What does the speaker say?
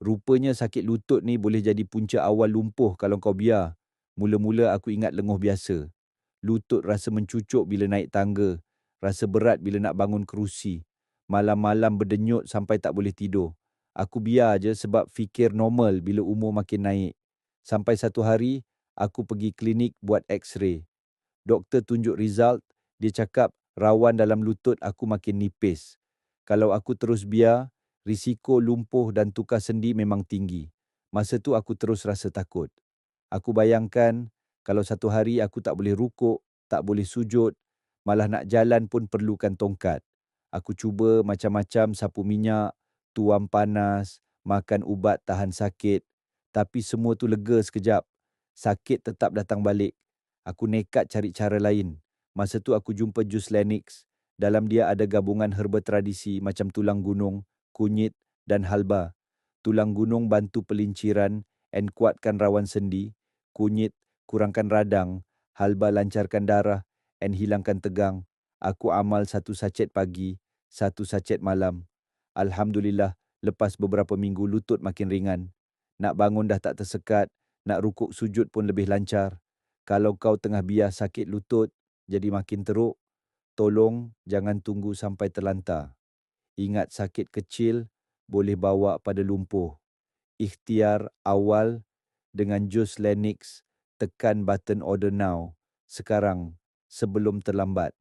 Rupanya sakit lutut ni boleh jadi punca awal lumpuh kalau kau biar. Mula-mula aku ingat lenguh biasa. Lutut rasa mencucuk bila naik tangga. Rasa berat bila nak bangun kerusi. Malam-malam berdenyut sampai tak boleh tidur. Aku biar je sebab fikir normal bila umur makin naik. Sampai satu hari, aku pergi klinik buat X-ray. Doktor tunjuk result, dia cakap rawan dalam lutut aku makin nipis. Kalau aku terus biar, risiko lumpuh dan tukar sendi memang tinggi. Masa tu aku terus rasa takut. Aku bayangkan kalau satu hari aku tak boleh rukuk, tak boleh sujud, malah nak jalan pun perlukan tongkat. Aku cuba macam-macam sapu minyak, tuam panas, makan ubat tahan sakit. Tapi semua tu lega sekejap. Sakit tetap datang balik. Aku nekat cari cara lain. Masa tu aku jumpa jus Lennox. Dalam dia ada gabungan herba tradisi macam tulang gunung, kunyit dan halba. Tulang gunung bantu pelinciran and kuatkan rawan sendi. Kunyit kurangkan radang. Halba lancarkan darah and hilangkan tegang. Aku amal satu sachet pagi, satu sachet malam. Alhamdulillah, lepas beberapa minggu lutut makin ringan. Nak bangun dah tak tersekat, nak rukuk sujud pun lebih lancar. Kalau kau tengah biar sakit lutut, jadi makin teruk, tolong jangan tunggu sampai terlantar. Ingat sakit kecil boleh bawa pada lumpuh. Ikhtiar awal dengan jus Lennox, tekan button order now. Sekarang, sebelum terlambat.